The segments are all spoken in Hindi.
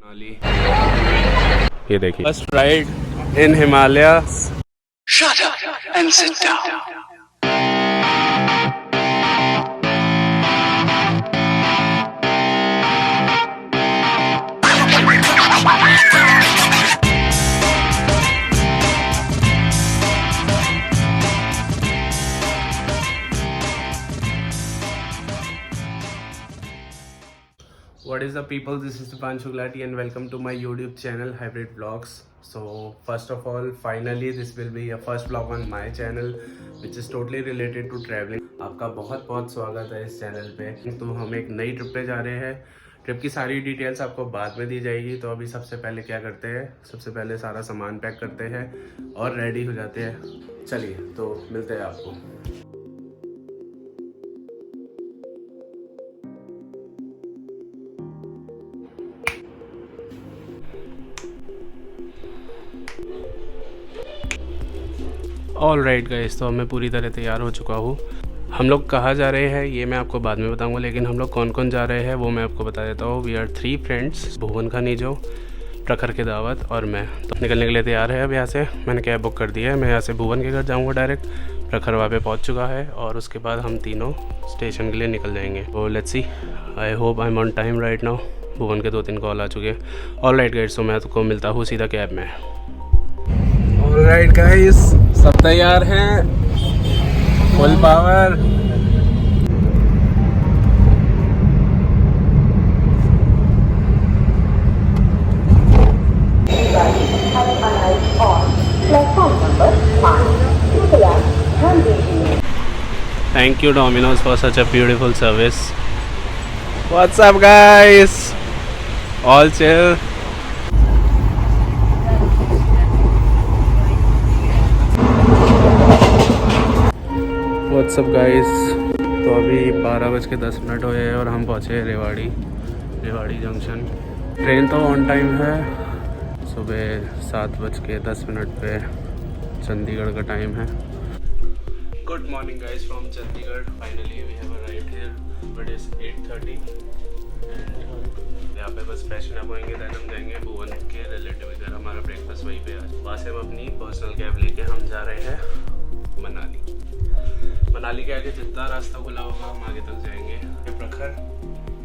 मनाली। ये देखिए first ride in Himalayas. Shut up and sit down. What is up people, this is Dipanshu Gulati and welcome to my YouTube channel Hybrid Vlogs. So first of all, finally this will be a first vlog on my channel which is totally related to traveling. आपका बहुत बहुत स्वागत है इस चैनल पे। तो हम एक नई ट्रिप पे जा रहे हैं। ट्रिप की सारी डिटेल्स आपको बाद में दी जाएगी। तो अभी सबसे पहले क्या करते हैं, सबसे पहले सारा सामान पैक करते हैं और रेडी हो जाते हैं। चलिए तो मिलते हैं आपको। ऑल राइट गाइस, तो मैं पूरी तरह तैयार हो चुका हूँ। हम लोग कहाँ जा रहे हैं ये मैं आपको बाद में बताऊंगा, लेकिन हम लोग कौन कौन जा रहे हैं वो मैं आपको बता देता हूँ। वी आर 3 फ्रेंड्स, भुवन खनीजो, प्रखर के दावत और मैं। तो निकलने के लिए तैयार है अब यहाँ से। मैंने कैब बुक कर दी है। मैं यहाँ से भुवन के घर जाऊँगा डायरेक्ट। प्रखर वहाँ पे पहुँच चुका है और उसके बाद हम तीनों स्टेशन के लिए निकल जाएंगे। तो let's see, I hope I am on time right now. Bhuvan के 2-3 कॉल आ चुके हैं। ऑल राइट गाइस, तो मैं आपको मिलता हूँ सीधा कैब में। ऑलराइट गाइस, सब तैयार हैं, full power. Thank you Domino's for such a beautiful service. What's up guys, all chill. What's up guys, तो अभी 12:10 हुए हैं और हम पहुँचे हैं रेवाड़ी जंक्शन। ट्रेन तो ऑन टाइम है, सुबह 7:10 पे चंडीगढ़ का टाइम है। Good morning guys from Chandigarh. Finally we have arrived here, but is 8:30 and यहाँ पे बस फ्रेशन अप होएंगे, देन हम जाएंगे भुवन के रिलेटिव घर। हमारा ब्रेकफास्ट वहीं पे है। वहाँ से हम अपनी पर्सनल कैब लेके हम जा रहे हैं मनाली के आगे जितना रास्ता खुला होगा हम आगे तक जाएंगे। Prakhar,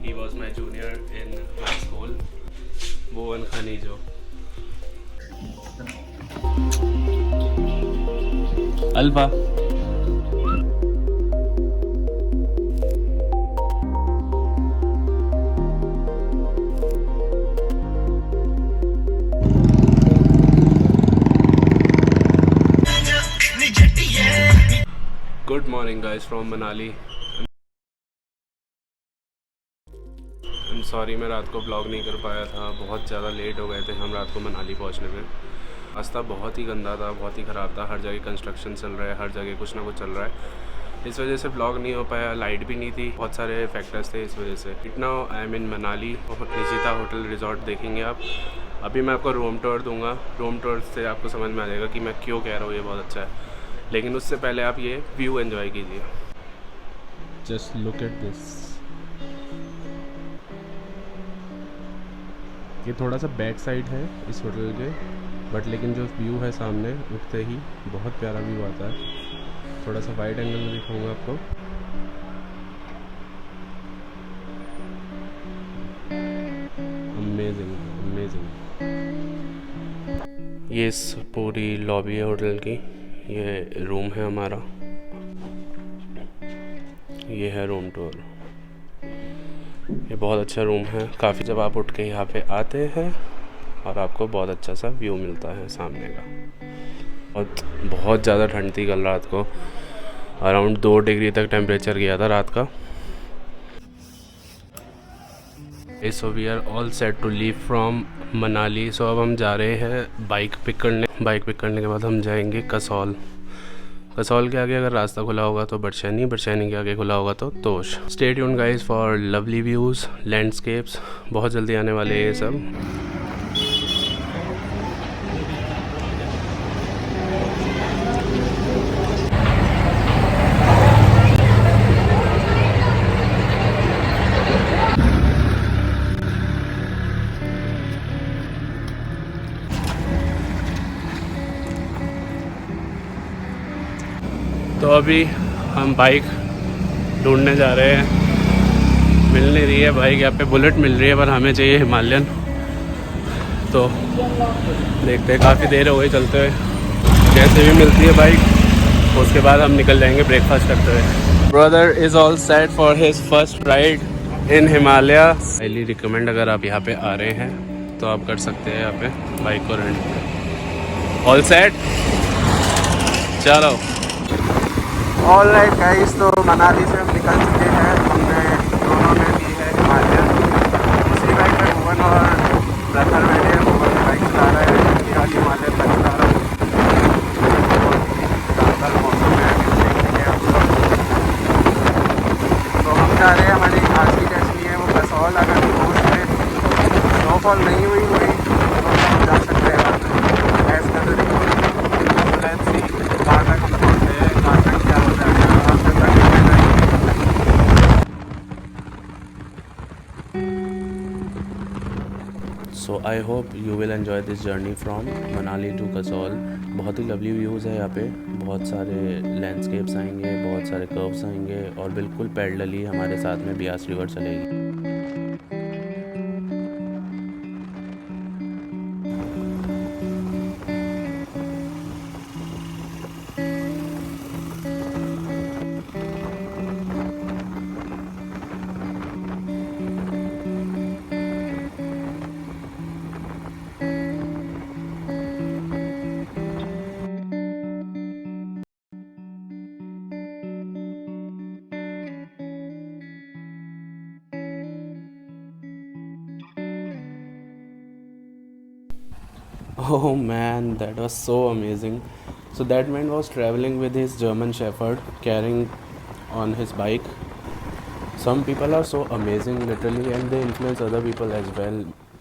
he was my junior in my school. Bhuvan खनीजो, alpha. Good morning guys from Manali. I am sorry मैं रात को ब्लॉग नहीं कर पाया था, बहुत ज़्यादा लेट हो गए थे हम रात को मनाली पहुंचने में। रास्ता बहुत ही गंदा था, बहुत ही ख़राब था। हर जगह कंस्ट्रक्शन चल रहा है, हर जगह कुछ ना कुछ चल रहा है। इस वजह से ब्लॉग नहीं हो पाया। लाइट भी नहीं थी, बहुत सारे फैक्टर्स थे इस वजह से। It now I am in Manali. Nishita hotel resort देखेंगे आप। अभी मैं आपको रूम टूर दूँगा। रूम टूर से आपको समझ में आ जाएगा कि मैं क्यों कह रहा हूँ ये बहुत अच्छा है। लेकिन उससे पहले आप ये व्यू एंजॉय कीजिए। Just look at this. ये थोड़ा सा बैक साइड है इस होटल के, बट लेकिन जो व्यू है सामने उठते ही बहुत प्यारा व्यू आता है। थोड़ा सा वाइड एंगल में दिखाऊंगा आपको। Amazing amazing. ये पूरी लॉबी है होटल की। ये रूम है हमारा, ये है रूम टूर। ये बहुत अच्छा रूम है काफ़ी। जब आप उठ के यहाँ पे आते हैं और आपको बहुत अच्छा सा व्यू मिलता है सामने का। बहुत ज़्यादा ठंड थी कल रात को, अराउंड 2 डिग्री तक टेम्परेचर गया था रात का। So we are all set to leave from Manali. So अब हम जा रहे हैं बाइक पिक करने। बाइक पिक करने के बाद हम जाएंगे कसौल। कसौल के आगे अगर रास्ता खुला होगा तो बड़शैनी, बड़शैनी के आगे खुला होगा तो Tosh. Stay tuned guys for lovely views, landscapes. बहुत जल्दी आने वाले हैं ये सब। तो अभी हम बाइक ढूंढने जा रहे हैं, मिल नहीं रही है बाइक। यहाँ पे बुलेट मिल रही है पर हमें चाहिए हिमालयन। तो देखते हैं, काफ़ी देर हो गई चलते हुए। जैसे भी मिलती है बाइक उसके बाद हम निकल जाएंगे ब्रेकफास्ट करते हुए। Brother is all set for his first ride in Himalaya. Highly recommend, अगर आप यहाँ पे आ रहे हैं तो आप कर सकते हैं यहाँ पे बाइक को रेंट। ऑल सेट, चलो। ऑल राइट गाइस, तो मनाली से हम निकल चुके हैं। हमने दोनों ने ली है हिमालयन। दूसरी बाइक में भुवन और प्रखर बैठे हैं। भुवन बाइक चला रहा है, ये वाली हिमालयन बाइक चला रहा है। मौसम में देखेंगे हम सब। तो हम जा रहे हैं, हमारी आज की डेस्टिनी है वो कसौल। अगर दोस्त में स्नोफॉल नहीं हुई तो हम जा सकते हैं एज कर रहे कहाँ तक हम पहुँचते हैं, कहाँ तक क्या हो जाएगा। So I hope you will enjoy this journey from Manali to Kasol. बहुत ही लवली व्यूज़ है यहाँ पे, बहुत सारे लैंडस्केप्स आएंगे, बहुत सारे कर्व्स आएंगे और बिल्कुल पैरेलली हमारे साथ में ब्यास रिवर चलेगी। Oh man, that was so amazing. So that man was traveling with his German Shepherd, carrying on his bike. Some people are so amazing literally, and they influence other people as well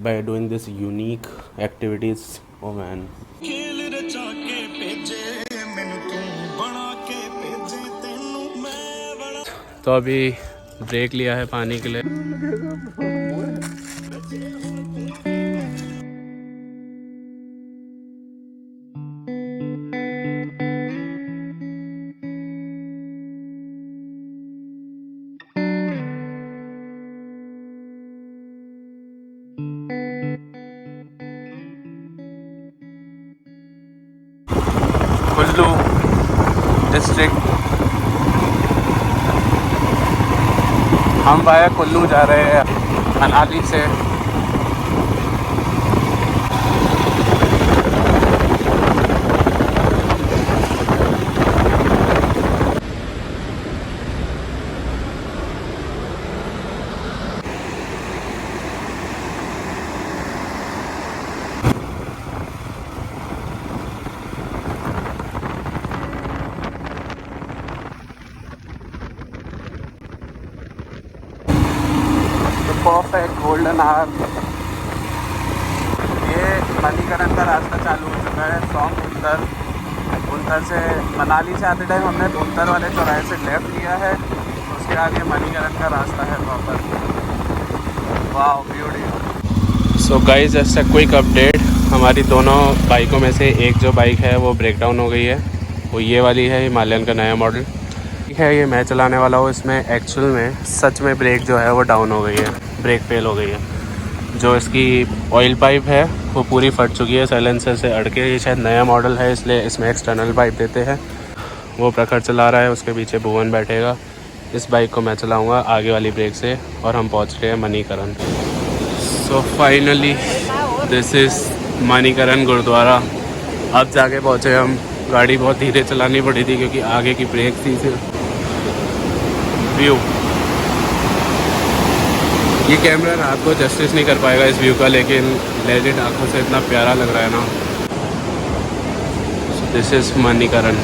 by doing this unique activities. Oh man. तो अभी ब्रेक लिया है पानी के लिए। कुल्लू डिस्ट्रिक्ट, हम वाया कुल्लू जा रहे हैं मनाली से। Perfect golden hour. ये मणिकरण का रास्ता चालू हो चुका है फ्रॉम भुंतर। भुंतर से मनाली से आते टाइम हमने भुंतर वाले चौराहे से लेफ्ट लिया है, उसके आगे मणिकरण का रास्ता है प्रॉपर। वाह beautiful. So guys, just a quick update, हमारी दोनों बाइकों में से एक जो बाइक है वो ब्रेक डाउन हो गई है। वो ये वाली है, हिमालयन का नया मॉडल है। ये मैं चलाने वाला हूँ। इसमें एक्चुअल में सच में ब्रेक जो है वो डाउन हो गई है, ब्रेक फेल हो गई है। जो इसकी ऑयल पाइप है वो पूरी फट चुकी है साइलेंसर से अड़ के। ये शायद नया मॉडल है इसलिए इसमें एक्सटर्नल पाइप देते हैं। वो प्रखर चला रहा है, उसके पीछे भुवन बैठेगा। इस बाइक को मैं चलाऊँगा आगे वाली ब्रेक से और हम पहुँच रहे हैं Manikaran. So finally this is Manikaran Gurudwara. अब जाके पहुँचे हम। गाड़ी बहुत धीरे चलानी पड़ी थी क्योंकि आगे की ब्रेक थी सिर्फ। व्यू, ये कैमरा रात को जस्टिस नहीं कर पाएगा इस व्यू का, लेकिन लेजिट आंखों से इतना प्यारा लग रहा है ना। This is Manikaran.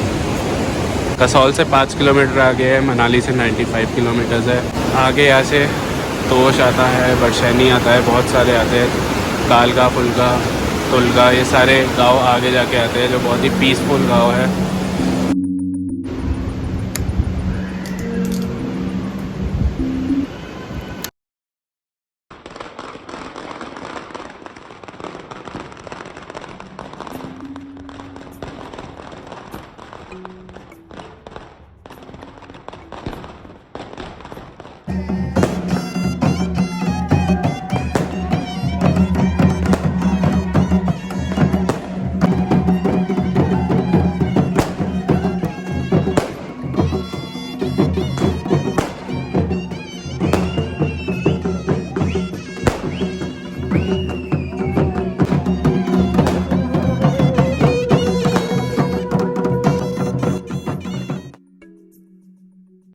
कसौल से 5 किलोमीटर आगे है, मनाली से 95 किलोमीटर्स है। आगे यहाँ से तोश आता है, बरशैनी आता है, बहुत सारे आते हैं। कालका, फुल्का, तुलगा, ये सारे गांव आगे जाके आते हैं जो बहुत ही पीसफुल गांव है।